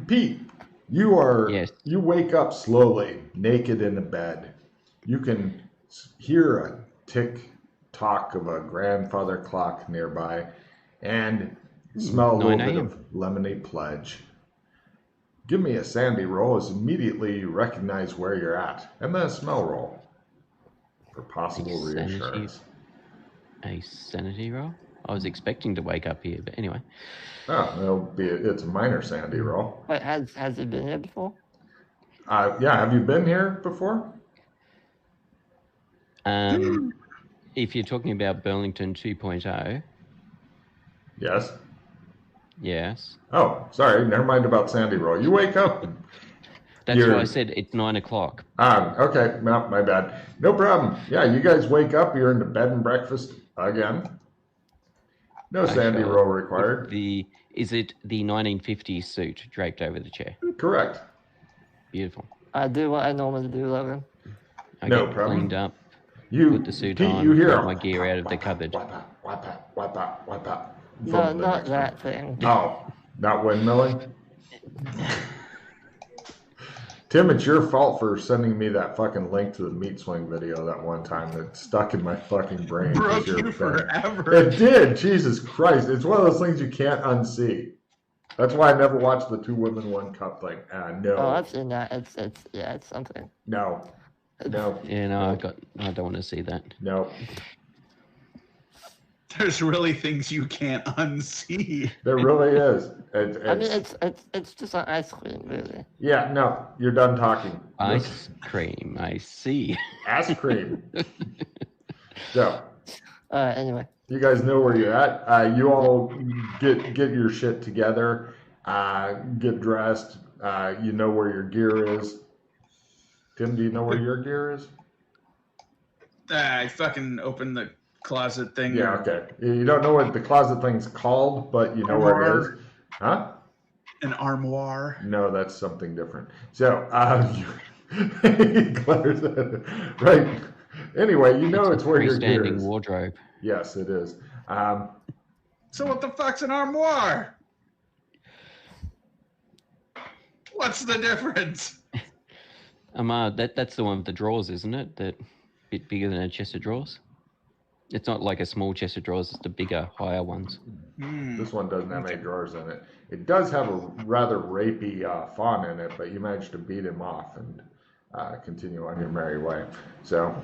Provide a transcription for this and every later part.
Pete, Yes. you wake up slowly, naked in the bed. You can hear a tick-tock of a grandfather clock nearby, and smell a 9 little bit a.m. of lemony pledge. Give me a sandy roll as immediately you recognize where you're at, and then a smell roll for possible reassurance. A sanity roll? I was expecting to wake up here, but anyway. Oh, it's a minor sandy roll. Wait, has it been here before? Yeah, have you been here before? If you're talking about Burlington 2.0, Yes. yes. Oh, sorry, never mind about sandy roll. You wake up. That's why I said it's 9 o'clock. Okay, no, my bad. No problem. Yeah, you guys wake up, you're into bed and breakfast again. No sandy roll required. Is it the 1950s suit draped over the chair? Correct. Beautiful. I do what I normally do, Logan. I No get problem. cleaned up, You put the suit Pete, on, you hear got my gear out of the cupboard. Wipe out. No, not that thing. Oh, not windmilling? Tim, it's your fault for sending me that fucking link to the meat swing video that one time that stuck in my fucking brain. Broke you forever. It did. Jesus Christ. It's one of those things you can't unsee. That's why I never watched the 2 women, 1 cup thing. No. Oh, I've seen that. It's something. No. Yeah, no, I don't want to see that. No. There's really things you can't unsee. There really is. I mean, it's just an ice cream, really. Yeah, no, you're done talking. Ice cream, I see. Ice cream. So. Anyway. You guys know where you're at. You all get your shit together. Get dressed. You know where your gear is. Tim, do you know where your gear is? I fucking opened the closet thing. Yeah, okay. You don't know what the closet thing's called, but you know where it is. Huh? An armoire. No, that's something different. So, right. Anyway, you know it's where your gear freestanding is. Wardrobe. Yes, it is. So what the fuck's an armoire? What's the difference? That's the one with the drawers, isn't it? That bit bigger than a chest of drawers. It's not like a small chest of drawers. It's the bigger, higher ones. This one doesn't have any drawers in it. It does have a rather rapey fawn in it, but you managed to beat him off and continue on your merry way. So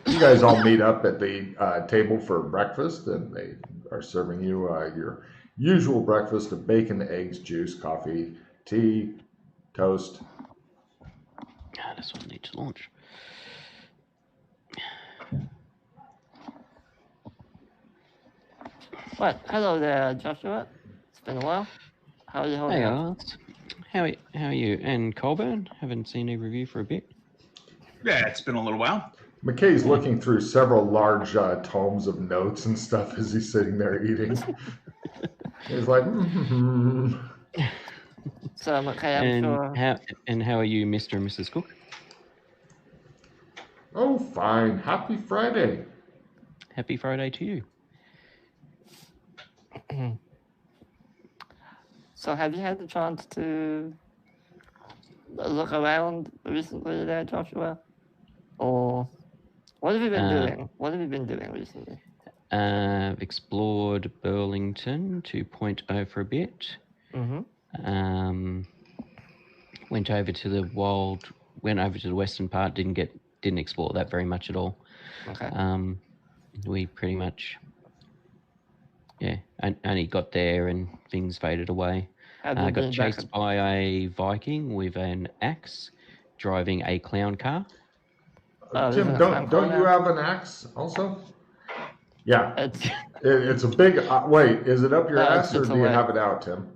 you guys all meet up at the table for breakfast, and they are serving you your usual breakfast of bacon, eggs, juice, coffee, tea, toast. This one needs to launch. What? Hello there, Joshua. It's been a while. How are you holding up? How are you? And Colburn? Haven't seen a review for a bit. Yeah, it's been a little while. McKay's looking through several large tomes of notes and stuff as he's sitting there eating. He's like, So, McKay, I'm sure. How are you, Mr. and Mrs. Cook? Oh, fine. Happy Friday. Happy Friday to you. So, have you had the chance to look around recently there, Joshua? Or what have you been doing? What have you been doing recently? Explored Burlington 2.0 for a bit. Mm-hmm. Went over to the western part. Didn't explore that very much at all. Okay. We pretty much, only got there and things faded away. Got chased by a Viking with an axe, driving a clown car. Tim, don't you have an axe also? Yeah. It's a big. Wait, is it up your ass or do you have it out, Tim?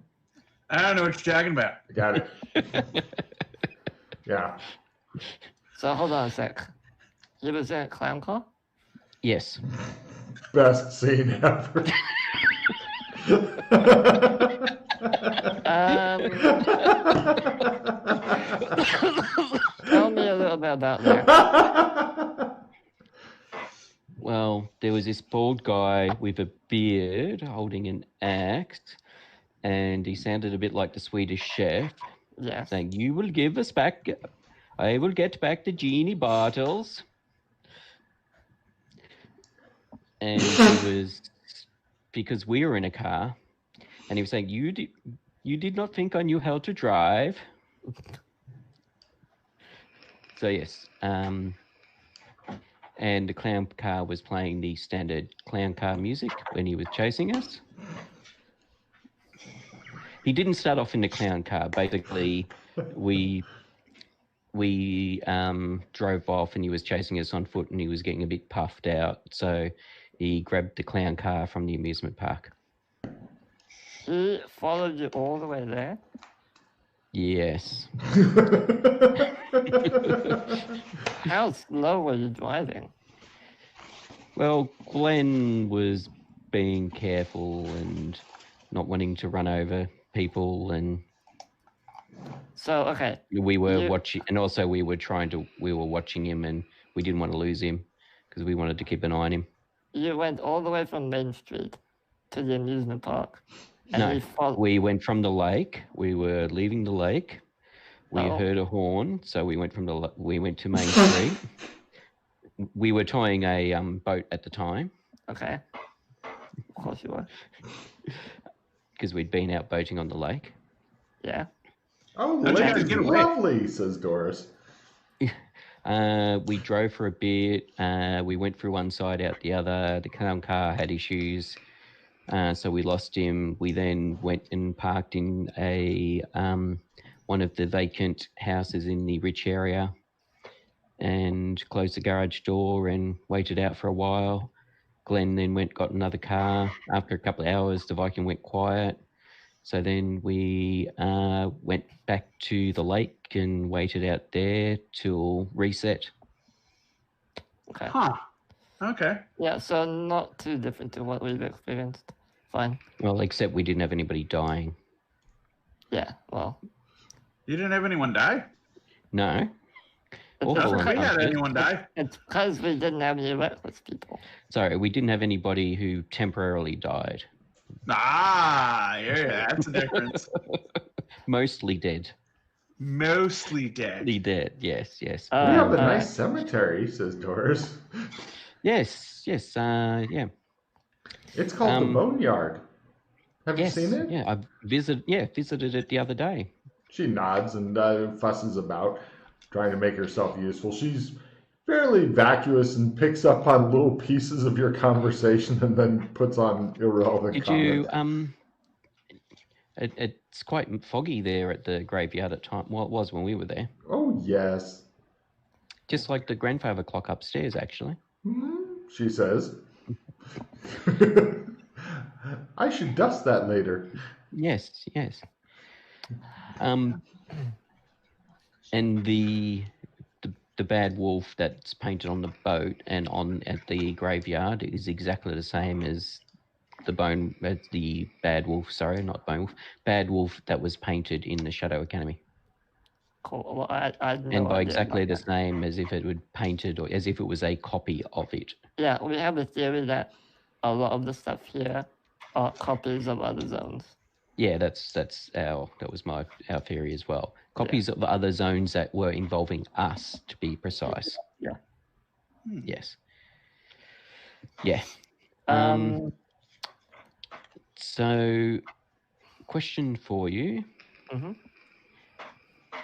I don't know what you're talking about. Got it. Yeah. So hold on a sec. You was in a clown car? Yes. Best scene ever. Tell me a little bit about that. Well, there was this bald guy with a beard holding an axe, and he sounded a bit like the Swedish chef, Yes. saying, "You will give us back. I will get back the genie bottles." And he was, because we were in a car, and he was saying, "You did not think I knew how to drive." So yes, and the clown car was playing the standard clown car music when he was chasing us. He didn't start off in the clown car. Basically, we drove off, and he was chasing us on foot, and he was getting a bit puffed out. So he grabbed the clown car from the amusement park. He followed you all the way there? Yes. How slow were you driving? Well, Glenn was being careful and not wanting to run over people, and So, okay. we were watching, and also we were watching him, and we didn't want to lose him because we wanted to keep an eye on him. You went all the way from Main Street to the amusement park. And No, we went from the lake. We were leaving the lake. We heard a horn, so we went to Main Street. We were towing a boat at the time. Okay. Of course you were. Because we'd been out boating on the lake. Yeah. Oh, the lake is lovely, says Doris. We drove for a bit. We went through one side, out the other. The clown car had issues, so we lost him. We then went and parked in a one of the vacant houses in the rich area, and closed the garage door and waited out for a while. Glenn then got another car. After a couple of hours, the Viking went quiet. So then we went back to the lake and waited out there till reset. Okay. Huh. Okay. Yeah, so not too different to what we've experienced. Fine. Well, except we didn't have anybody dying. Yeah, well. You didn't have anyone die? No. It's That's because- we had anyone die. It's because we didn't have any reckless people. Sorry, we didn't have anybody who temporarily died. Ah, yeah, that's a difference. Mostly dead. Mostly dead. Mostly dead, yes. We have a nice cemetery, says Doris. Yes, yeah. It's called the Boneyard. Have you seen it? Yeah, I visited it the other day. She nods and fusses about, trying to make herself useful. She's fairly vacuous and picks up on little pieces of your conversation and then puts on irrelevant comments. It's quite foggy there at the graveyard at time. Well, it was when we were there. Oh, yes. Just like the grandfather clock upstairs, actually. She says. I should dust that later. Yes. And the bad wolf that's painted on the boat and at the graveyard is exactly the same as the bad wolf that was painted in the Shadow Academy. Cool. Well, I and by exactly the same as if it would painted or as if it was a copy of it. Yeah, we have a theory that a lot of the stuff here are copies of other zones. Yeah, that was our theory as well. Copies of other zones that were involving us, to be precise. Yeah. Yes. Yeah. So, question for you. Mm-hmm.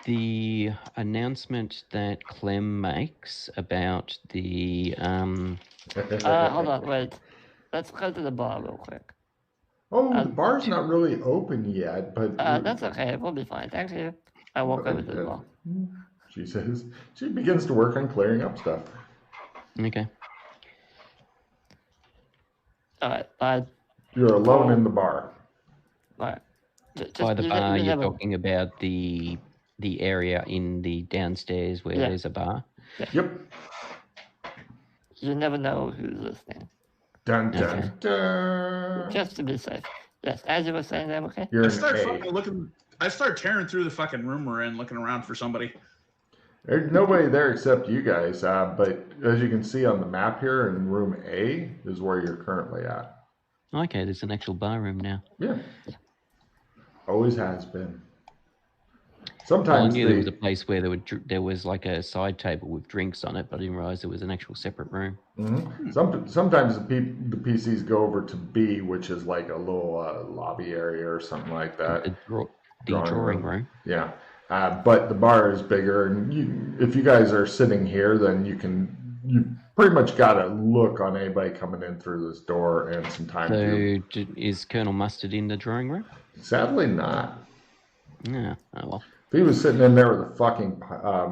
The announcement that Clem makes about the hold on, wait. Let's go to the bar real quick. Oh, the bar's not really open yet, but that's okay. We'll be fine. Thank you. I walk over to the bar. She says she begins to work on clearing up stuff. Okay. All right. You're alone in the bar. All right. By the bar, you're talking about the area in the downstairs where there's a bar. Yeah. Yep. You never know who's listening. Dun dun dun. Just to be safe. Yes, as you were saying, them okay. You're I start tearing through the fucking room we're in, looking around for somebody. There's nobody there except you guys. But as you can see on the map here, in room A is where you're currently at. Okay, there's an actual bar room now. Yeah. Always has been. Well, I Sometimes knew there was a place where there was like a side table with drinks on it, but I didn't realize there was an actual separate room. Sometimes the PCs go over to B, which is like a little lobby area or something like that. The drawing room. Yeah. But the bar is bigger, and if you guys are sitting here, then you pretty much got a look on anybody coming in through this door and some time to. So is Colonel Mustard in the drawing room? Sadly, not. Yeah. Oh well. If he was sitting in there with a fucking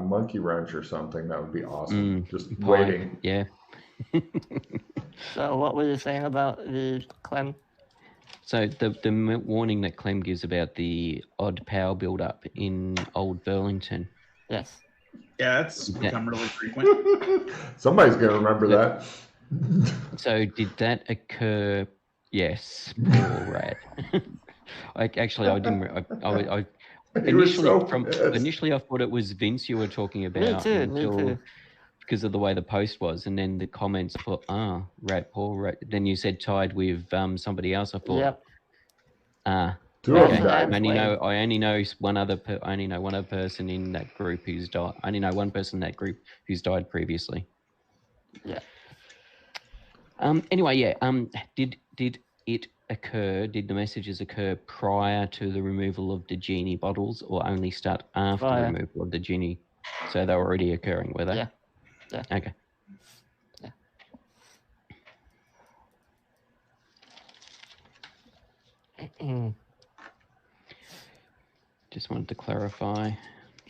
monkey wrench or something, that would be awesome. Just waiting. Yeah. So what were you saying about the Clem? So the warning that Clem gives about the odd power build-up in Old Burlington. Yes. Yeah, that's become really frequent. Somebody's going to remember that. So did that occur? Yes. Poor rat. I didn't. Initially, I thought it was Vince you were talking about. Me too. Because of the way the post was, and then the comments put, rat, poor rat. Then you said tied with somebody else. I thought, yep. Two of them okay. died. I only know one other person in that group who's died. I only know one person in that group who's died previously. Yeah. Anyway, yeah. Did it occur? Did the messages occur prior to the removal of the genie bottles, or only start after the removal of the genie? So they were already occurring, were they? Yeah. Yeah. Okay. Yeah. Just wanted to clarify.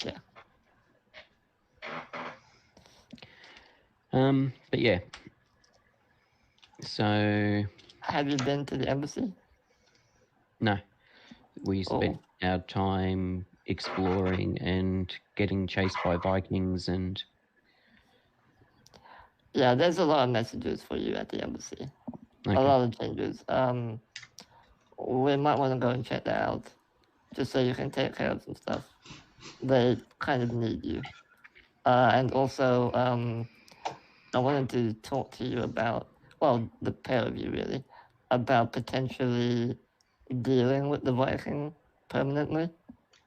Yeah. But yeah. So. Have you been to the embassy? No. We spent our time exploring and getting chased by Vikings and. Yeah, there's a lot of messages for you at the embassy. Okay. A lot of changes. We might want to go and check that out, just so you can take care of some stuff. They kind of need you. And also, I wanted to talk to you about, well, the pair of you really, about potentially dealing with the Viking permanently.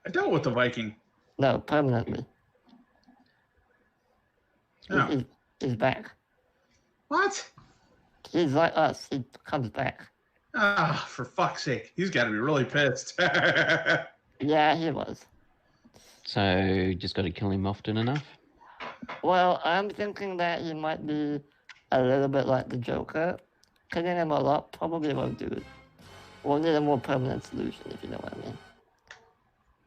I dealt with the Viking. No, permanently. No. He's back. What? He's like us. He comes back. Ah, for fuck's sake. He's got to be really pissed. Yeah, he was. So, just got to kill him often enough? Well, I'm thinking that he might be a little bit like the Joker. Killing him a lot probably won't do it. We'll need a more permanent solution, if you know what I mean.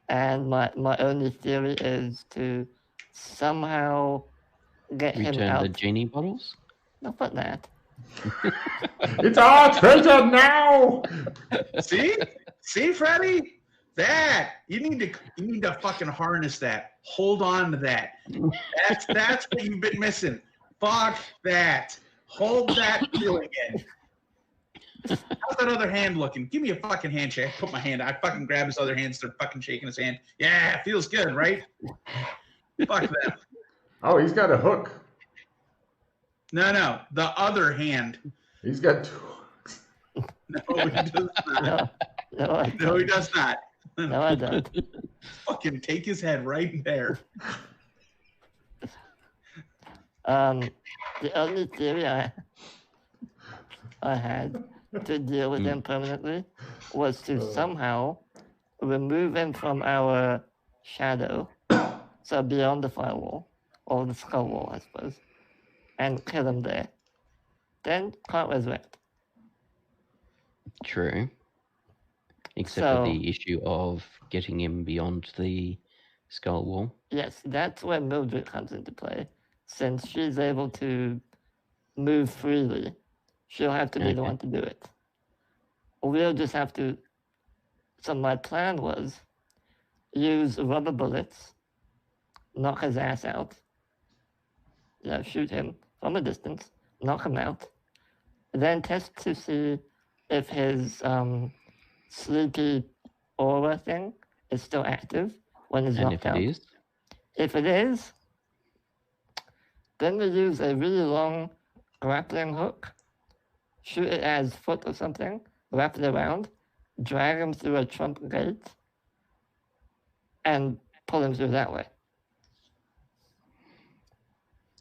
And my only theory is to somehow get him out. Return the genie bottles? Not but that. It's our treasure now. See, Freddy? That you need to fucking harness that. Hold on to that. That's what you've been missing. Fuck that. Hold that feeling in. How's that other hand looking? Give me a fucking handshake. I put my hand. I fucking grab his other hand, start fucking shaking his hand. Yeah, feels good, right? Fuck that. Oh, he's got a hook. No, the other hand. He's got two hooks. No, he does not. No, he does not. No, I don't. Fucking take his head right there. The only theory I had to deal with him permanently was to somehow remove him from our shadow, so beyond the firewall, or the skull wall, I suppose, and kill him there. Then can't resurrect. True. Except for the issue of getting him beyond the skull wall. Yes, that's where Mildred comes into play. Since she's able to move freely, she'll have to be the one to do it. We'll just have to... So my plan was use rubber bullets, knock his ass out, shoot him from a distance, knock him out, then test to see if his sleepy aura thing is still active when he's knocked out. And if it is? If it is, Then we use a really long grappling hook, shoot it at his foot or something, wrap it around, drag him through a trump gate, and pull him through that way.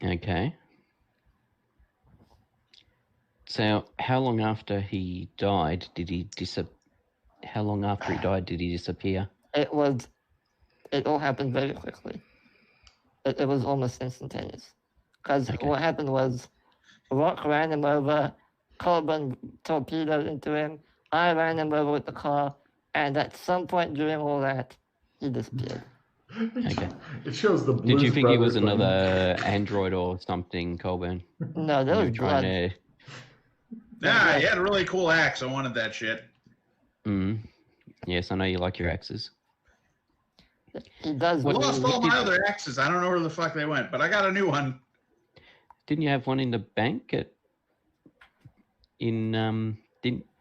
Okay. So, how long after he died did he How long after he died did he disappear? It all happened very quickly. It was almost instantaneous. Because what happened was, Rock ran him over, Corbin torpedoed into him, I ran him over with the car, and at some point during all that, he disappeared. Okay. It shows the Blues Did you think he was Brothers thing. another android or something, Colburn? No, there You was were trying blood. Nah, he had a really cool axe. I wanted that shit. Yes, I know you like your axes. He does. I What- lost what all did- my other axes. I don't know where the fuck they went, but I got a new one. Didn't you have one in the bank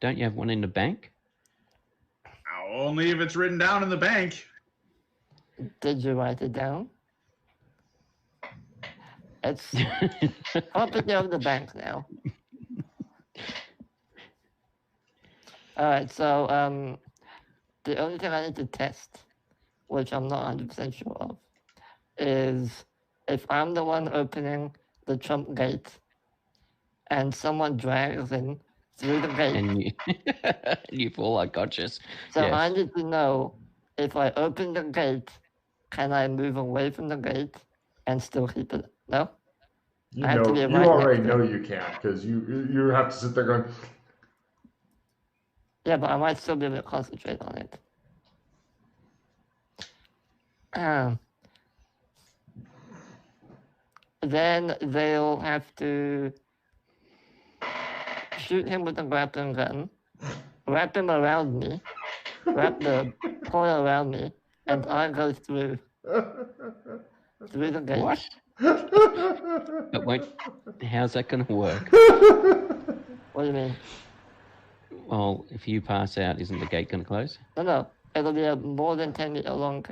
don't you have one in the bank? Only if it's written down in the bank. Did you write it down? It's property of the bank now. Alright, so the only thing I need to test, which I'm not 100% sure of, is if I'm the one opening the trump gate and someone drags in through the gate. And you fall unconscious. So yes. I need to know if I open the gate, can I move away from the gate and still keep it? No? You I have to know, be you right already next to know you can't because you have to sit there going. Yeah, but I might still be able to concentrate on it. Then they'll have to shoot him with a grappling gun, wrap him around me, wrap the coil around me, and I go through the gate. What? But how's that going to work? What do you mean? Well, if you pass out, isn't the gate going to close? No. It'll be a more than 10-meter long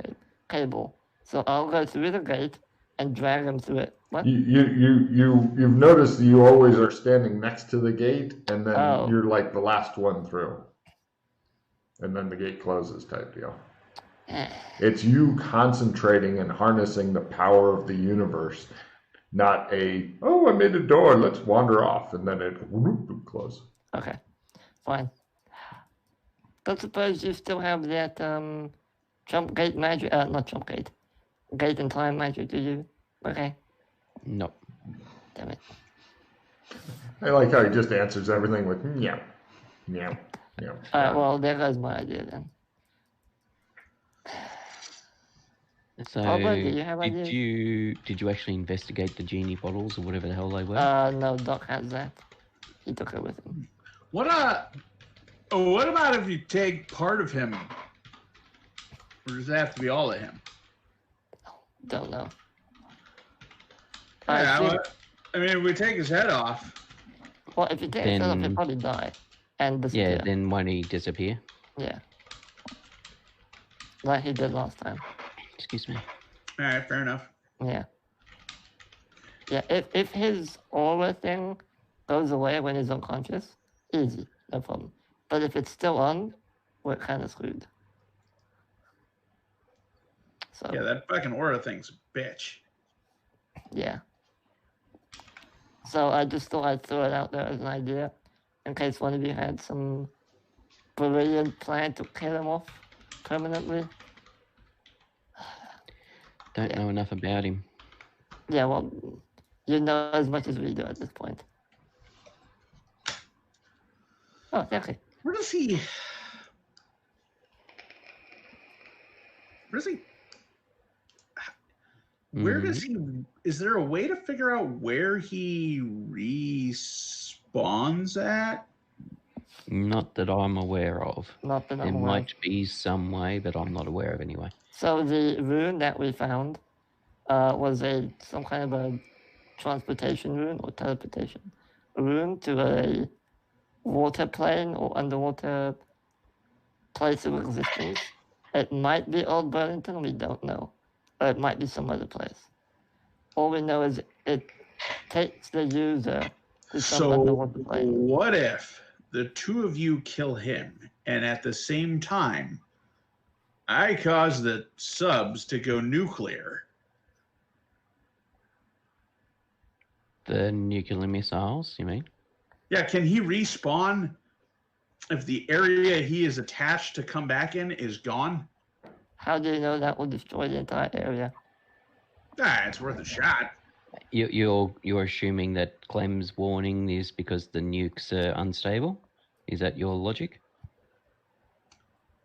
cable. So I'll go through the gate and drag him through it. What? You've noticed that you always are standing next to the gate, and then Oh. you're like the last one through, and then the gate closes type deal. It's you concentrating and harnessing the power of the universe, not I made a door, let's wander off, and then it whoop, close. Okay, fine. Don't suppose you still have that trump gate magic? Not trump gate. Gate and time magic, do you? Okay. No. Damn it. I like how he just answers everything with meow, meow, meow. Alright, well, there goes my idea then. So, Pablo, do you have did ideas? you actually investigate the genie bottles or whatever the hell they were? No, Doc has that. He took it with him. What about if you take part of him? Or does it have to be all of him? Don't know. Yeah, I mean, if we take his head off. Well, if you take his head off, he'll Then- probably die and disappear. Yeah, then won't he disappear? Yeah. Like he did last time. Excuse me. All right, fair enough. Yeah. Yeah, if his aura thing goes away when he's unconscious, easy, no problem. But if it's still on, we're kind of screwed. So, Yeah, that fucking aura thing's a bitch. yeah. So I just thought I'd throw it out there as an idea in case one of you had some brilliant plan to kill him off permanently. Don't know enough about him. Yeah, well, you know as much as we do at this point. Oh, thank you. Where does he? Where does he? Is there a way to figure out where he respawns at? Not that I'm aware of. Not that There I'm aware of. might be some way, but I'm not aware of anyway. So the rune that we found was some kind of a transportation rune or teleportation rune to a water plane or underwater place of existence. It might be Old Burlington, we don't know. Or it might be some other place. All we know is it takes the user to some So underwater plane. what if the two of you kill him, and at the same time, I cause the subs to go nuclear? The nuclear missiles, you mean? Yeah, can he respawn if the area he is attached to come back in is gone? How do you know that will destroy the entire area? Ah, it's worth a shot. You're assuming that Clem's warning is because the nukes are unstable? Is that your logic?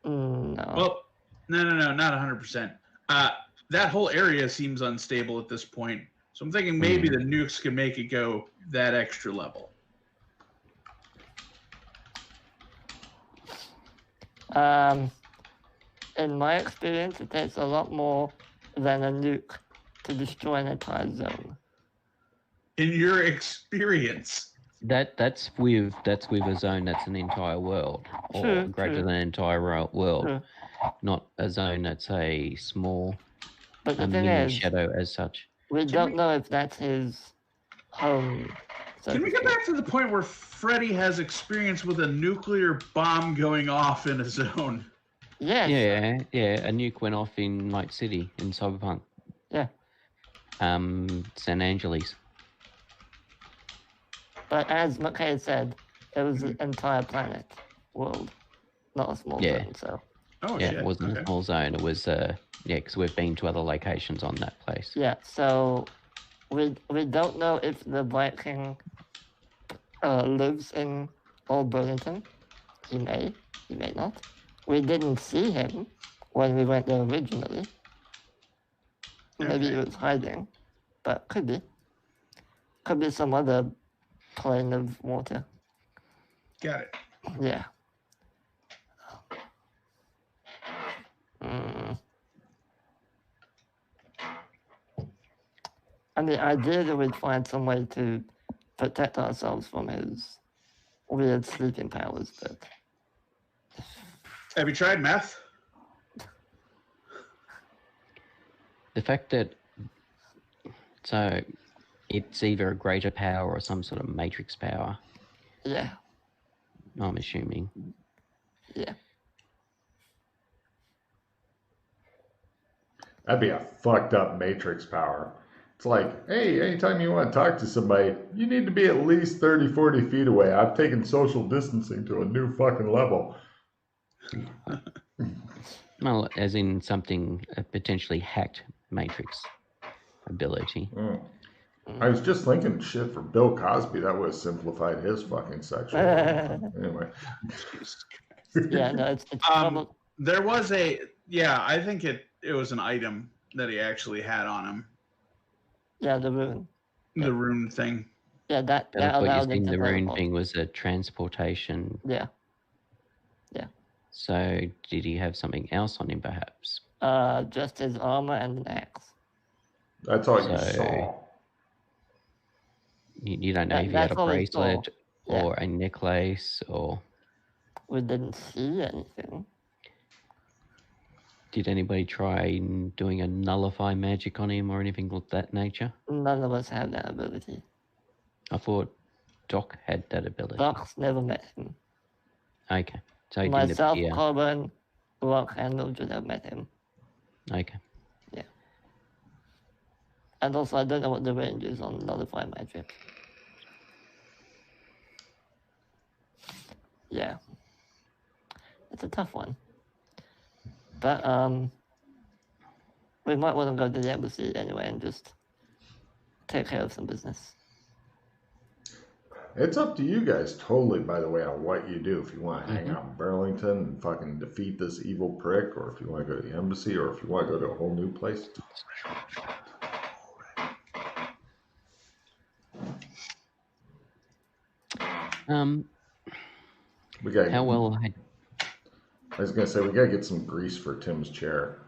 No. Well, no, not 100%. That whole area seems unstable at this point, so I'm thinking maybe the nukes can make it go that extra level. In my experience, it takes a lot more than a nuke to destroy an entire zone. In your experience, That's with a zone that's an entire world, or True, greater true. than an entire world, True. not a zone that's a small, But the a thing mini is, shadow as such. we don't know if that's his home. So can to we get speak. back to the point where Freddy has experience with a nuclear bomb going off in a zone? Yes. Yeah. A nuke went off in Night City in Cyberpunk. Yeah. San Angeles. But as McKay said, it was an entire planet, world, not a small Yeah. zone. So Oh, Yeah, shit. it wasn't a small zone. It was because we've been to other locations on that place. yeah, so we don't know if the Viking lives in Old Burlington. He may not. We didn't see him when we went there originally. Maybe he was hiding, but could be. Could be some other plane of water. Got it. Yeah. And the idea that we'd find some way to protect ourselves from his weird sleeping powers, but Have you tried meth? The fact that it's either a greater power or some sort of matrix power. yeah. I'm assuming. Yeah. That'd be a fucked up matrix power. It's like, hey, anytime you want to talk to somebody, you need to be at least 30, 40 feet away. I've taken social distancing to a new fucking level. Well, as in something, a potentially hacked matrix ability. I was just thinking, shit, for Bill Cosby, that would have simplified his fucking sexual life. Anyway. Yeah, no, it's probably... There was I think it was an item that he actually had on him. Yeah, the rune. The rune thing. Yeah, that I thought you allowed him seen to the rune teleport. thing was a transportation. Yeah. So did he have something else on him, perhaps? Just his armor and an axe. That's all you So- saw. You don't know if he had a That's all we saw. bracelet Yeah. or a necklace, or We didn't see anything. did anybody try doing a nullify magic on him or anything of that nature? None of us have that ability. I thought Doc had that ability. Doc's never met him. Okay. So he Myself, didn't appear. Corbin, Rock, and Mildred have met him. Okay. And also, I don't know what the range is on Nullify Magic. Yeah. It's a tough one. But, we might want to go to the embassy anyway and just take care of some business. It's up to you guys totally, by the way, on what you do. If you want to hang out in Burlington and fucking defeat this evil prick, or if you want to go to the embassy, or if you want to go to a whole new place. We got. How well had I was gonna say we gotta get some grease for Tim's chair.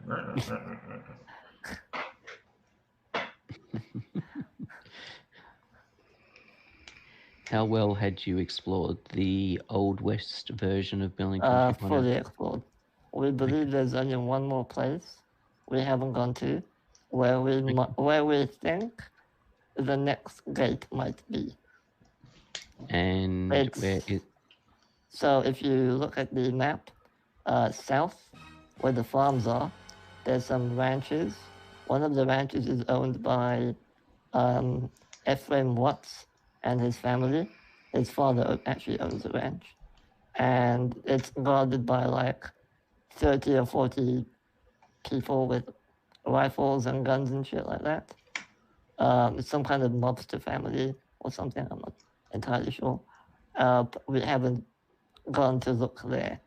How well had you explored the Old West version of Burlington? Fully explored. We believe there's only one more place we haven't gone to, where we think the next gate might be. And It's- where is? So if you look at the map, south, where the farms are, there's some ranches. One of the ranches is owned by Ephraim Watts and his family. His father actually owns the ranch. And it's guarded by like 30 or 40 people with rifles and guns and shit like that. It's some kind of mobster family or something, I'm not entirely sure. But we haven't gone to look there.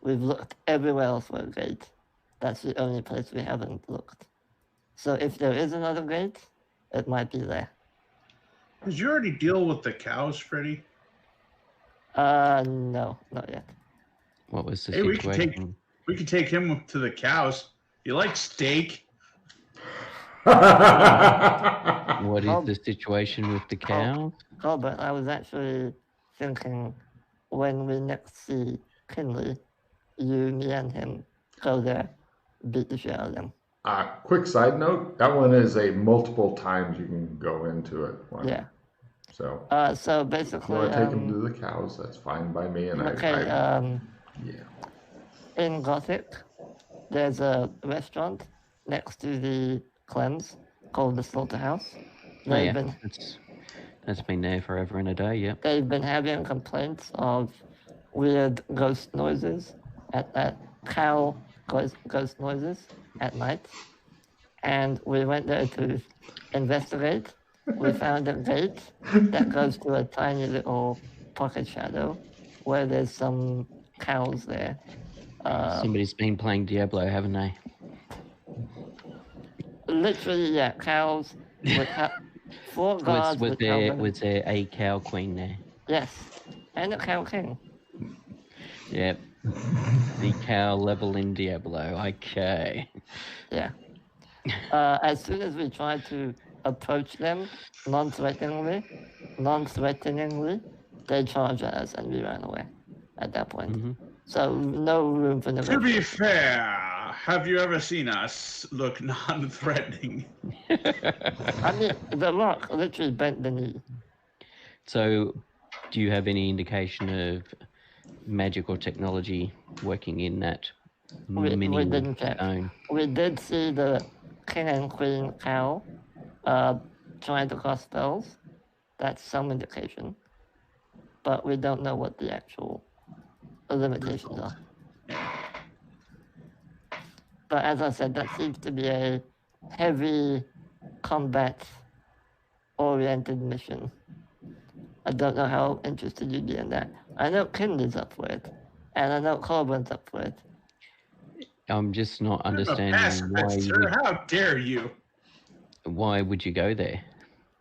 We've looked everywhere else for a gate. That's the only place we haven't looked. So if there is another gate, it might be there. Did you already deal with the cows, Freddy? No, not yet. What was the Hey, we can situation? We could take him to the cows. You like steak? What is Oh. the situation with the cow? Oh, but I was actually thinking when we next see Kinley, you, me, and him go there, beat the shit out of them. Quick side note, that one is a multiple times you can go into it one. Yeah. So So if basically, you want to take them to the cows, that's fine by me. And okay, yeah. in Gothic, there's a restaurant next to the Clems called the Slaughterhouse. Oh They've yeah, been that's been there forever and a day. Yep. they've been having complaints of weird ghost noises at cow ghost noises at night, and we went there to investigate. We found a gate that goes to a tiny little pocket shadow where there's some cows there. Somebody's been playing Diablo, haven't they? Literally, yeah, cows with 4 guards Was with there helmets. a cow queen there? Yes, and a cow king. Yep. The cow level in Diablo. Okay. Yeah. As soon as we tried to approach them non-threateningly, they charged at us and we ran away at that point. Mm-hmm. So no room for To be negotiation. fair, have you ever seen us look non-threatening? I mean, the rock literally bent the knee. So, do you have any indication of magic or technology working in that We mini didn't check. zone? We did see the king and queen cow trying to cast spells. That's some indication. But we don't know what the actual limitations are. But as I said, that seems to be a heavy combat-oriented mission. I don't know how interested you'd be in that. I know Kinley's up for it, and I know Corbin's up for it. I'm just not I'm a understanding pacifist, sir. How dare you? why would you go there?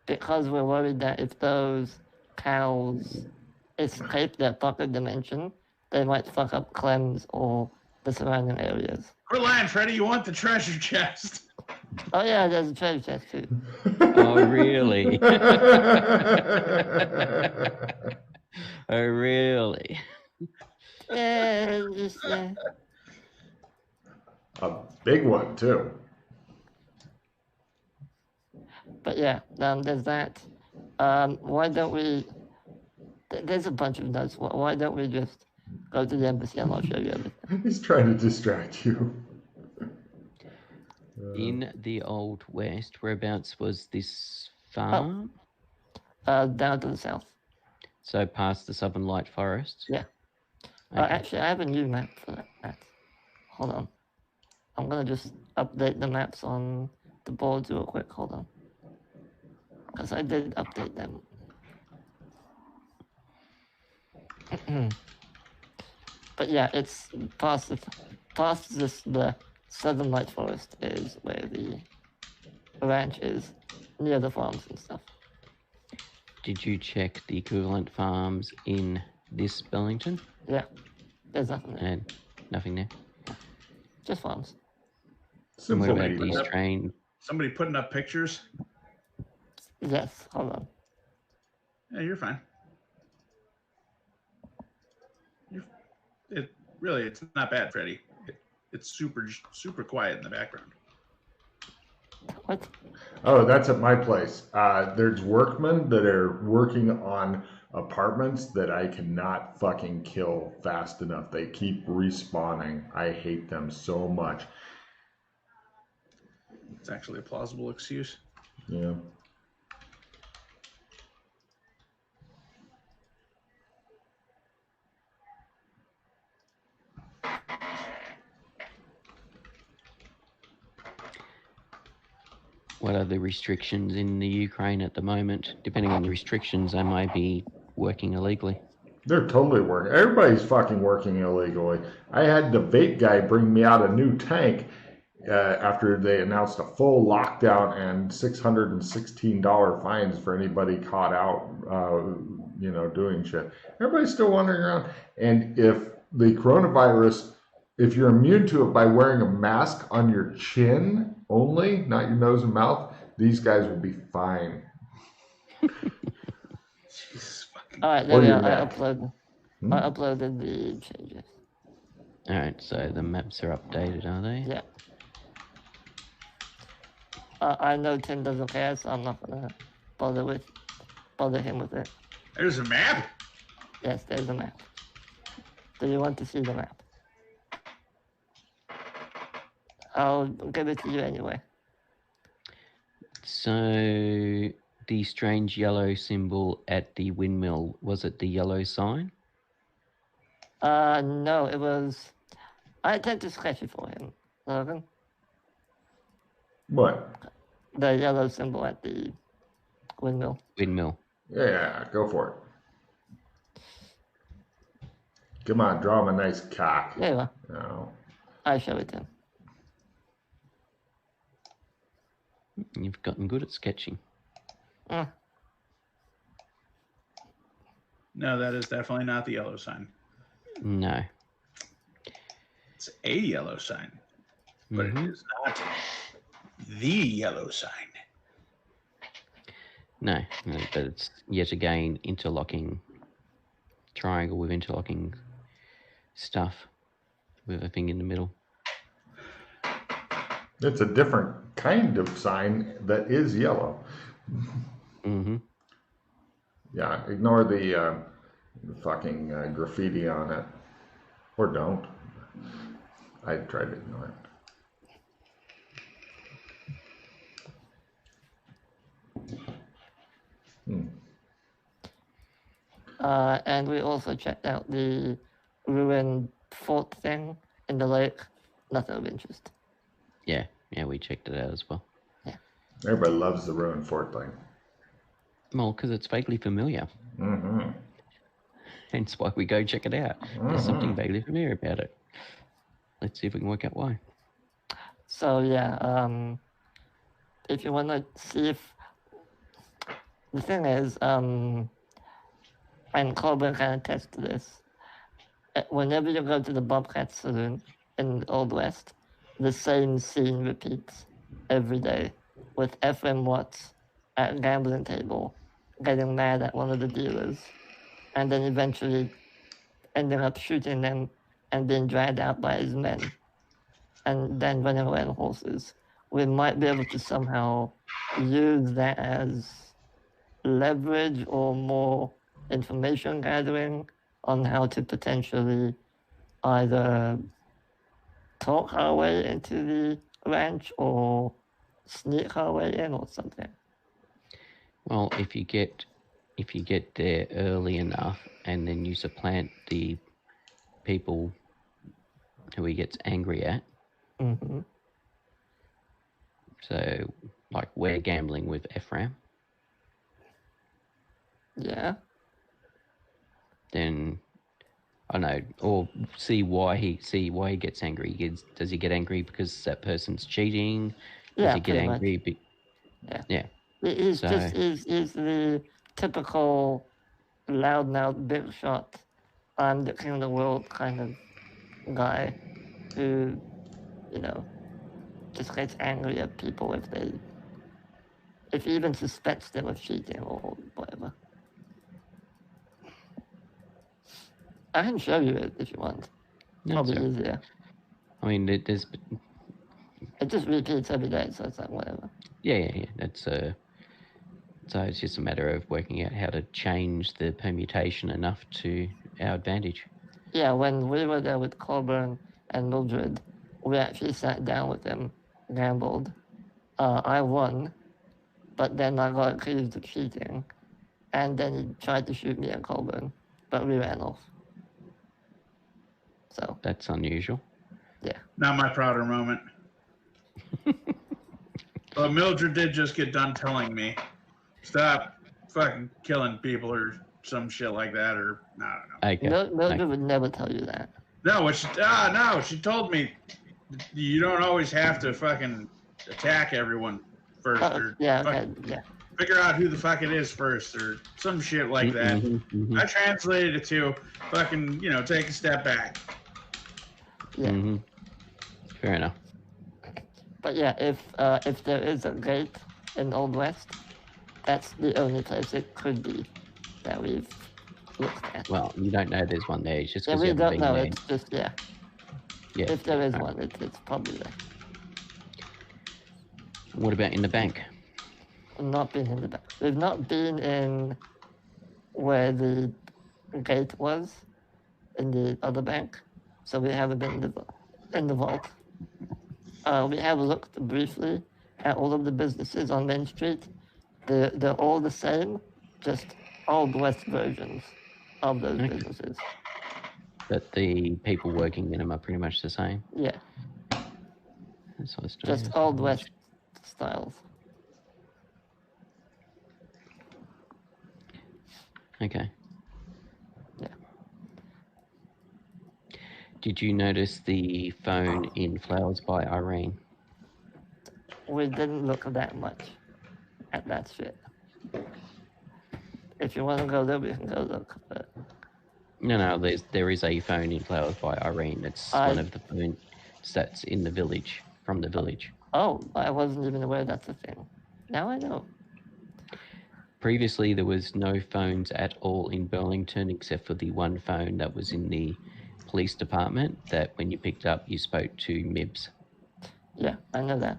Because we're worried that if those cows escape their pocket dimension, they might fuck up Clems or the surrounding areas. We're lying, Freddy. You want the treasure chest? Oh yeah, there's a treasure chest too. Oh, really? Oh, really? Yeah, just A big one too. But yeah, there's that. Why don't we? There's a bunch of notes. Why don't we just go to the embassy and I'll show you everything? He's trying to distract you. In the Old West, whereabouts was this farm? Down to the south. So past the Southern Light Forests? Yeah. Okay. Actually, I have a new map for that. Hold on. I'm gonna just update the maps on the boards real quick. Hold on. Because I did update them. But yeah, it's past the Southern Light Forest is where the ranch is, near the farms and stuff. Did you check the equivalent farms in this Bellington? Yeah, there's nothing there. And nothing there. Just farms. And what Simple about people. these train? Somebody putting up pictures? Yes, hold on. Yeah, you're fine. It's not bad, Freddy. It's super quiet in the background. What? Oh, that's at my place. There's workmen that are working on apartments that I cannot fucking kill fast enough. They keep respawning. I hate them so much. It's actually a plausible excuse. Yeah. What are the restrictions in the Ukraine at the moment? Depending on the restrictions, they might be working illegally. They're totally working. Everybody's fucking working illegally. I had the vape guy bring me out a new tank after they announced a full lockdown and $616 fines for anybody caught out, doing shit. Everybody's still wandering around. And if the coronavirus, if you're immune to it by wearing a mask on your chin only, not your nose and mouth, these guys will be fine. Jesus fucking. All right, there we go. I uploaded the changes. All right, so the maps are updated, are they? Yeah. I know Tim doesn't care, so I'm not gonna bother him with it. There's a map. Yes, there's a map. Do you want to see the map? I'll give it to you anyway. So the strange yellow symbol at the windmill, was it the yellow sign? No, it was. I tend to sketch it for him, Logan. What? The yellow symbol at the windmill. Windmill. Yeah, go for it. Come on, draw him a nice cock. There you are. No. I show it to him. You've gotten good at sketching. No, that is definitely not the yellow sign. No. It's a yellow sign, but it is not the yellow sign. No, but it's yet again interlocking triangle with interlocking stuff with a thing in the middle. It's a different kind of sign that is yellow. Mm-hmm. Yeah, ignore the fucking graffiti on it. Or don't. I tried to ignore it. And we also checked out the ruined fort thing in the lake. Nothing of interest. Yeah, we checked it out as well. Everybody loves the ruined fort thing. Well, because it's vaguely familiar. Mm-hmm. Hence why we go check it out. There's something vaguely familiar about it. Let's see if we can work out why. So yeah, if you want to see if the thing is, and Colburn can attest to this. Whenever you go to the Bobcat Saloon in the Old West, the same scene repeats every day, with Ephraim Watts at a gambling table getting mad at one of the dealers, and then eventually ending up shooting them and being dragged out by his men, and then running away on horses. We might be able to somehow use that as leverage or more information gathering on how to potentially either talk our way into the ranch or sneak our way in or something. Well, if you get there early enough and then you supplant the people who he gets angry at. Mm-hmm. So, like, we're gambling with Ephraim. Yeah. Then, I don't know, or see why he gets angry. Does he get angry because that person's cheating? Does he get angry? Yeah. He's the typical loudmouth, big shot, I'm the king of the world kind of guy who, just gets angry at people if he even suspects them of cheating or whatever. I can show you it if you want. Probably easier. I mean, there's... It just repeats every day, so it's like whatever. Yeah. That's so it's just a matter of working out how to change the permutation enough to our advantage. Yeah, when we were there with Colburn and Mildred, we actually sat down with them, gambled. I won, but then I got accused of cheating, and then he tried to shoot me and Colburn, but we ran off. So That's unusual. yeah. Not my prouder moment. But Mildred did just get done telling me, stop fucking killing people or some shit like that, or I don't know. Okay. Mildred would never tell you that. No, she told me you don't always have to fucking attack everyone first, or Yeah, fuck- okay, yeah. figure out who the fuck it is first, or some shit like that. Mhm. I translated it to fucking, take a step back. Yeah. Mhm. Fair enough. But yeah, if there is a gate in Old West, that's the only place it could be that we've looked at. Well, you don't know there's one there. It's just Yeah, because we you haven't don't been know. there. It's just yeah. Yeah. If there is Alright. one, it's probably there. What about in the bank? We've not been in the back. We've not been in where the gate was in the other bank, so we haven't been in the vault. We have looked briefly at all of the businesses on Main Street. They're all the same, just Old West versions of those Okay. businesses. But the people working in them are pretty much the same. Yeah, That's what it's doing. just That's Old what West styles. Okay. Yeah. Did you notice the phone in Flowers by Irene? We didn't look that much at that shit. If you want to go there, we can go look. But No. There is a phone in Flowers by Irene. It's one of the phones that's in the village, from the village. oh, I wasn't even aware that's a thing. Now I know. Previously, there was no phones at all in Burlington except for the one phone that was in the police department that when you picked up, you spoke to Mibs. Yeah, I know that.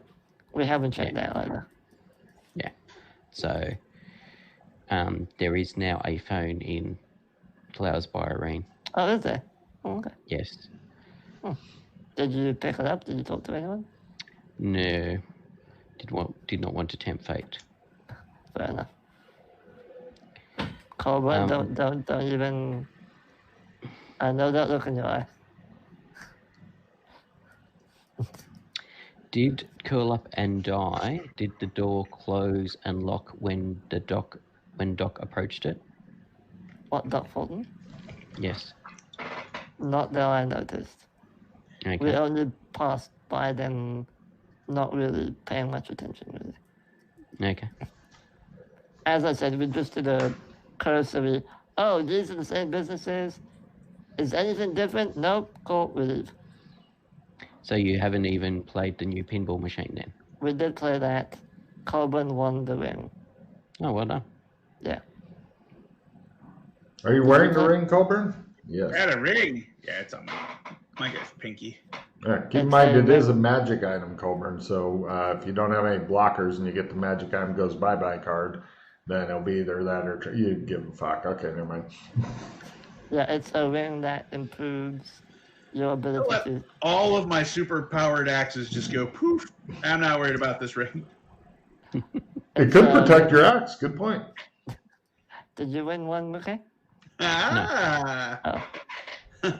We haven't checked that either. Yeah. So, there is now a phone in Flowers by Irene. Oh, is there? Oh, okay. Yes. Did you pick it up? Did you talk to anyone? No. Did not want to tempt fate. Fair enough. Colburn, don't even. I know that look in your eye. Did Curl Up and Die? Did the door close and lock when Doc approached it? What, Doc Fulton? Yes. Not that I noticed. Okay. We only passed by them, not really paying much attention, really. Okay. As I said, we just did a cursory. Oh, these are the same businesses. Is anything different? Nope. Cool. We leave. So you haven't even played the new pinball machine then? We did play that. Colburn won the ring. Oh, well done. Yeah. Are you wearing the ring, Colburn? Yes. I had a ring. Yeah, it's on my guy's pinky. Keep in mind, it is a magic item, Colburn. So if you don't have any blockers and you get the magic item goes bye-bye card, then it'll be either that or you give a fuck. Okay, never mind. Yeah, it's a ring that improves your ability Let to. all of my super powered axes just go poof. I'm not worried about this ring. It could protect your axe. Good point. Did you win one, okay? Ah. Oh.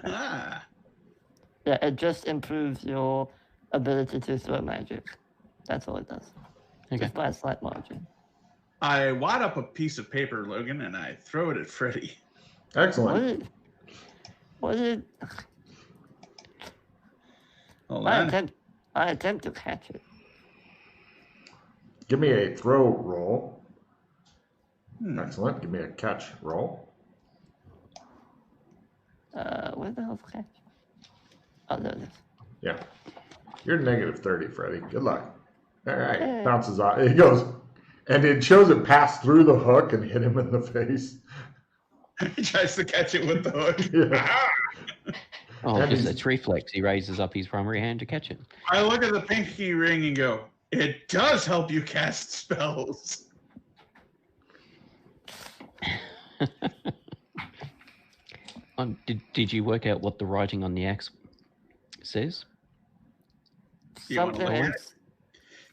Yeah, it just improves your ability to throw magic. That's all it does. Okay. Just by a slight margin. I wad up a piece of paper, Logan, and I throw it at Freddy. Excellent. What did Hold I on. attempt to catch it. Give me a throw roll. Excellent. Give me a catch roll. Where the hell's catch? Oh, there it is. Yeah. You're negative 30, Freddy. Good luck. All right. Hey. Bounces off. It goes, and it shows it pass through the hook and hit him in the face. He tries to catch it with the hook. Yeah. Oh, That just is- its reflex. He raises up his primary hand to catch it. I look at the pinky ring and go, It does help you cast spells. Did you work out what the writing on the axe says? Do you wanna Something look at else.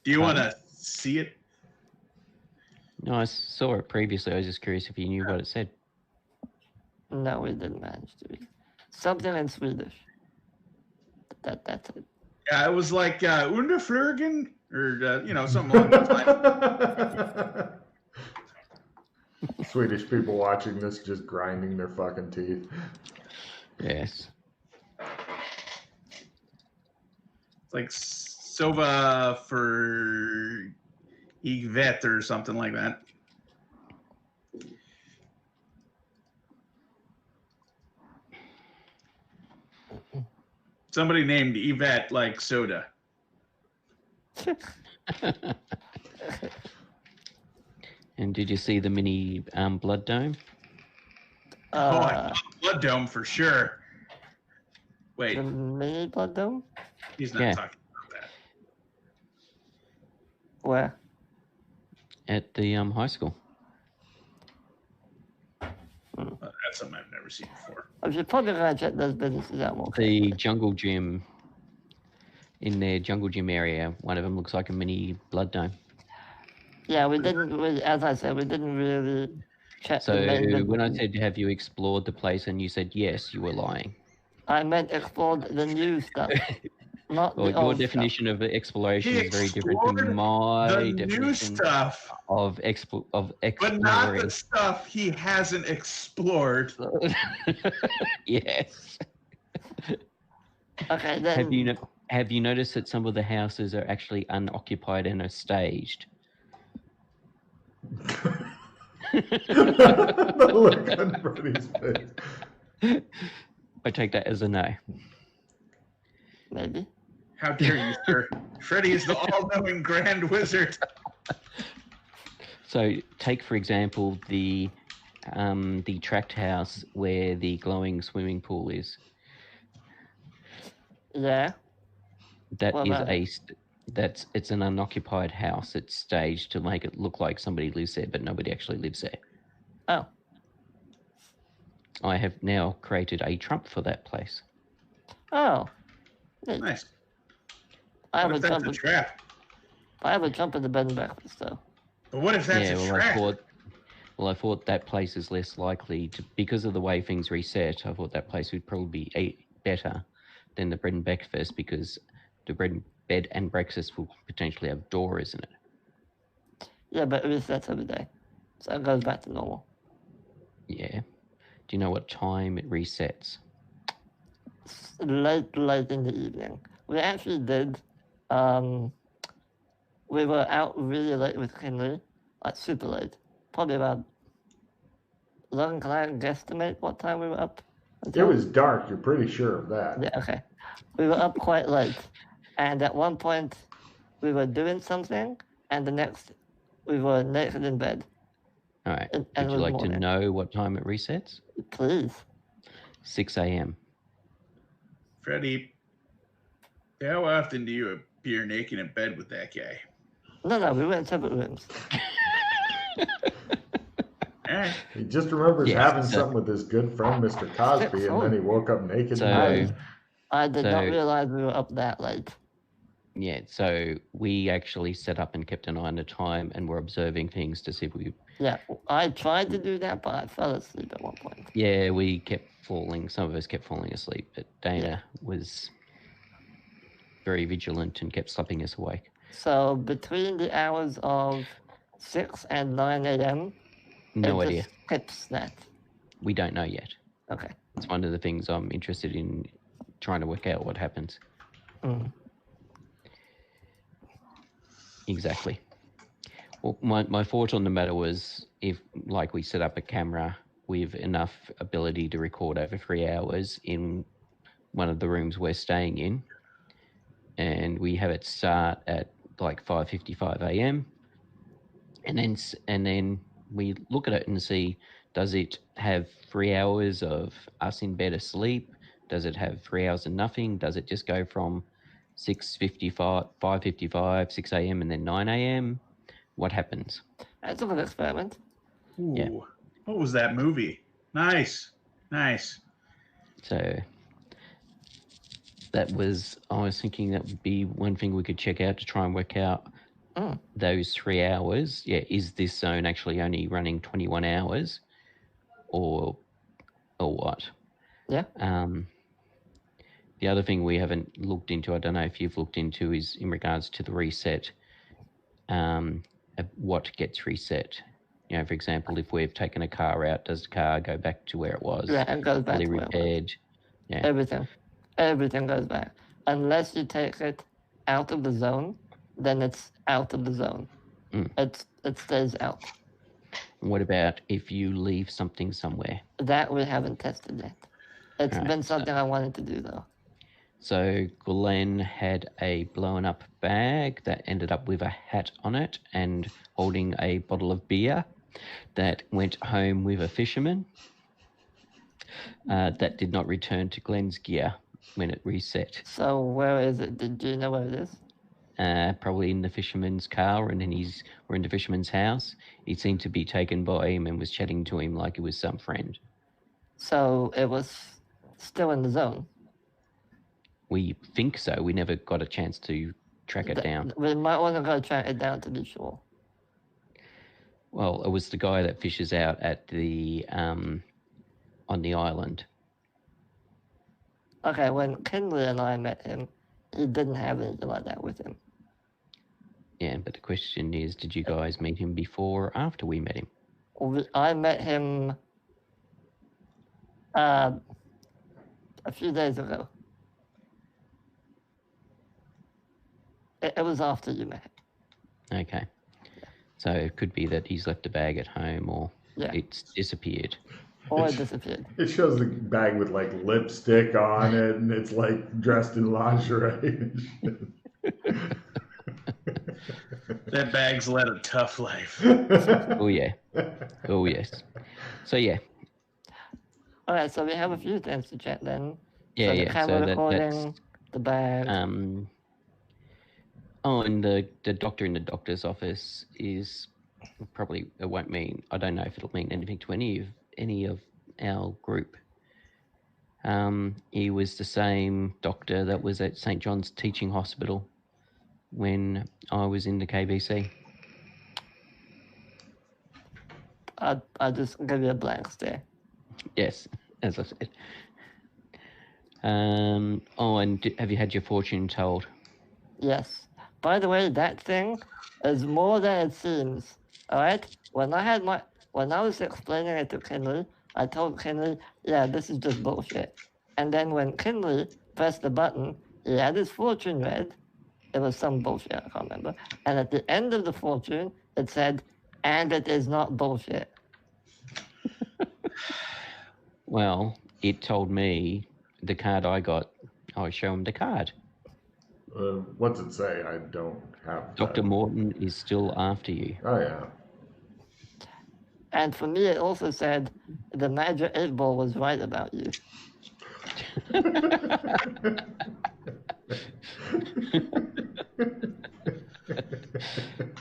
Do you want Pardon? to see it? No, I saw it previously. I was just curious if you knew what it said. No, we didn't manage to read. Something in Swedish. That's it. Yeah, it was like Underflurgen or something along those lines. Swedish people watching this just grinding their fucking teeth. Yes. It's like Sova for Yvette or something like that. Somebody named Yvette like soda. And did you see the mini blood dome? Blood Dome for sure. Wait, The mini blood dome? he's not Yeah. talking about that. Where? At the high school. That's something I've never seen before. I should probably gonna check those businesses out more. The jungle gym. In their jungle gym area, one of them looks like a mini blood dome. Yeah, we didn't really, as I said, we didn't really check So the main when I business. said, have you explored the place, and you said yes, you were lying. I meant explored the new stuff, not Well, the your old definition of exploration He is very different explored than my The new definition stuff, of but not exploring. the stuff he hasn't explored. Yes. stuff. Okay, then. Have you noticed that some of the houses are actually unoccupied and are staged? The look on Freddie's face. I take that as a no. Maybe. How dare you, sir? Freddy is the all-knowing grand wizard. So take, for example, the tract house where the glowing swimming pool is. Yeah. That What is about it's an unoccupied house. It's staged to make it look like somebody lives there, but nobody actually lives there. Oh. I have now created a trump for that place. Oh. Neat. Nice. I have What a if that's jump. a trap? I have a jump in the bed and breakfast though. But what if that's Yeah, a well, trap? I thought that place is less likely to, because of the way things reset. I thought that place would probably be better than the bread and breakfast, because the bed and breakfast will potentially have doors in it. Yeah, but it resets every day, so it goes back to normal. Yeah. Do you know what time it resets? It's late in the evening. We actually did. We were out really late with Kinley, like super late, probably about 11. Can I guesstimate what time we were up? It until? was dark. You're pretty sure of that. Yeah, okay. We were up quite late, and at one point we were doing something, and the next we were naked in bed. All right. And Would it you was like to morning. know what time it resets? Please. 6 a.m. Freddy, how often do you appear naked in bed with that guy? No, we were in separate rooms. Eh? He just remembers Yes, having so- something with his good friend, Mr. Cosby, and then he woke up naked. So- in bed. I did not So- realize we were up that late. Yeah, so we actually set up and kept an eye on the time, and were observing things to see if we... Yeah, I tried to do that, but I fell asleep at one point. Yeah, we kept falling. Some of us kept falling asleep, but Dana was very vigilant and kept slapping us awake. So between the hours of 6 and 9 a.m., No it idea. just skips that. We don't know yet. Okay. It's one of the things I'm interested in, trying to work out what happens. Mm. Exactly. Well, my thought on the matter was, if, like, we set up a camera with enough ability to record over 3 hours in one of the rooms we're staying in, and we have it start at like 5:55 a.m. and then we look at it and see, does it have 3 hours of us in bed asleep? Does it have 3 hours of nothing? Does it just go from 6:55, 5:55, 6 a.m., and then 9 a.m. What happens? That's a good experiment. Ooh, Yeah. what was that movie? Nice. So I was thinking that would be one thing we could check out to try and work out those 3 hours. Yeah, is this zone actually only running 21 hours or what? Yeah. The other thing we haven't looked into, I don't know if you've looked into, is in regards to the reset, what gets reset. You know, for example, if we've taken a car out, does the car go back to where it was? Yeah, it goes back fully to where it was. repaired? Yeah. Everything goes back. Unless you take it out of the zone, then it's out of the zone. It stays out. And what about if you leave something somewhere? That we haven't tested yet. It's been something I wanted to do, though. So Glenn had a blown up bag that ended up with a hat on it and holding a bottle of beer that went home with a fisherman. That did not return to Glenn's gear when it reset. So where is it? Do you know where it is? Probably in the fisherman's car, and then we're in the fisherman's house. He seemed to be taken by him and was chatting to him like it was some friend. So it was still in the zone. We think so. We never got a chance to track it down. We might want to go track it down to be sure. Well, it was the guy that fishes out at the on the island. Okay, when Kinley and I met him, he didn't have anything like that with him. Yeah, but the question is, did you guys meet him before or after we met him? I met him a few days ago. It was after you met him. Okay. So it could be that he's left a bag at home or it's disappeared. Or it disappeared. It shows the bag with like lipstick on it, and it's like dressed in lingerie. That bag's led a tough life. Oh yeah. Oh yes. So yeah. All right, so we have a few things to check then. Yeah, so yeah. The camera recording, the bag. And the doctor in the doctor's office is probably, it won't mean, I don't know if it'll mean anything to any of our group. He was the same doctor that was at St. John's Teaching Hospital when I was in the KBC. I'll just give you a blank stare. Yes, as I said. And have you had your fortune told? Yes. By the way, that thing is more than it seems. All right. When I was explaining it to Kinley, I told Kinley, "Yeah, this is just bullshit." And then when Kinley pressed the button, he had his fortune read. It was some bullshit, I can't remember. And at the end of the fortune, it said, "And it is not bullshit." Well, it told me the card I got. I show him the card. What's it say? I don't have. Dr. Morton is still after you. Oh yeah. And for me, it also said the Magic 8 Ball was right about you.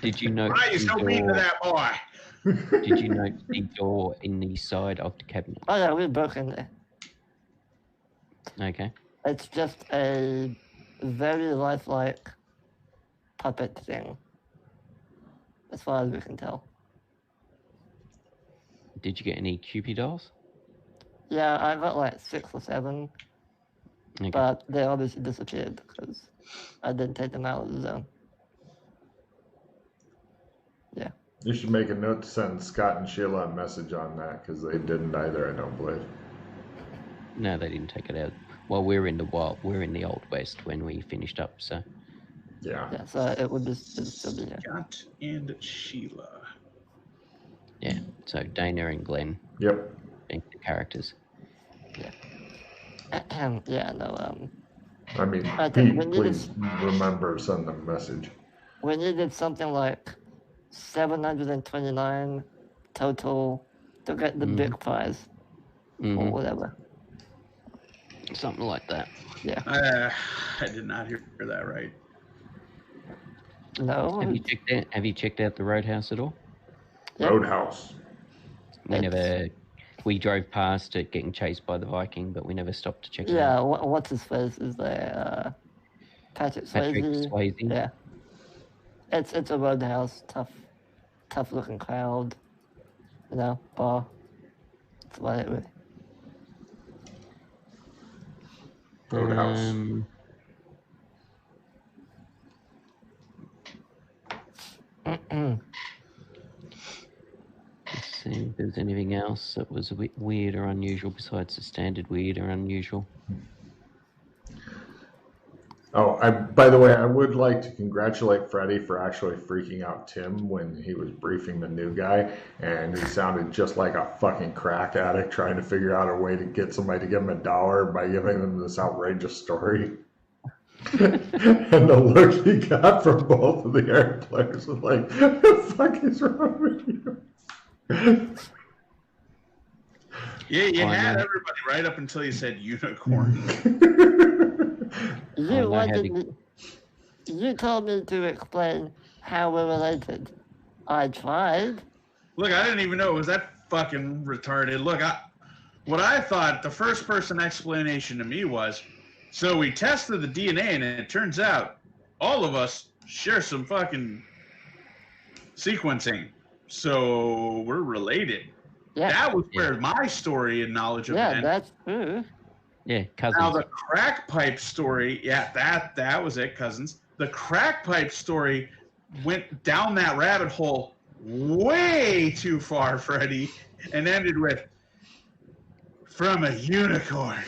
Did you note? Why are you so mean to that boy? Did you note the door in the side of the cabinet? Oh yeah, we broke in there. Okay. It's just a very lifelike puppet thing, as far as we can tell. Did you get any Cupid dolls? Yeah, I got like 6 or 7, Okay. but they obviously disappeared because I didn't take them out of the zone. Yeah. You should make a note to send Scott and Sheila a message on that because they didn't either. I don't believe. No, they didn't take it out. Well, we're in the Old West when we finished up, so. Yeah. Yeah, so it would still be here. Scott and Sheila. Yeah, so Dana and Glenn. Yep. Being the characters. Yeah. Yeah, no, I mean, I think Pete, please remember send them a message. we needed something like 729 total to get the big prize or whatever. Something like that. Yeah. I did not hear that right. No. Have you checked out the Roadhouse at all? Yep. Roadhouse. We drove past it getting chased by the Viking, but we never stopped to check it Yeah. out. What's his face is there? Patrick Patrick Swayze. Swayze. Yeah. It's a roadhouse, tough looking crowd. You know, bar. That's about it really. Roadhouse. Let's see if there's anything else that was a bit weird or unusual besides the standard weird or unusual. Oh, by the way, I would like to congratulate Freddie for actually freaking out Tim when he was briefing the new guy, and he sounded just like a fucking crack addict trying to figure out a way to get somebody to give him $1 by giving them this outrageous story. And the look he got from both of the air players was like, what the fuck is wrong with you? Yeah, you had everybody right up until you said unicorn. You told me to explain how we're related. I tried. Look, I didn't even know it was that fucking retarded. Look, what I thought the first person explanation to me was, so we tested the DNA and it turns out all of us share some fucking sequencing. So we're related. Yeah. That was where my story and knowledge of it ended. That's true. Yeah, cousins. Now the crack pipe story, that was it, cousins. The crack pipe story went down that rabbit hole way too far, Freddie, and ended with from a unicorn.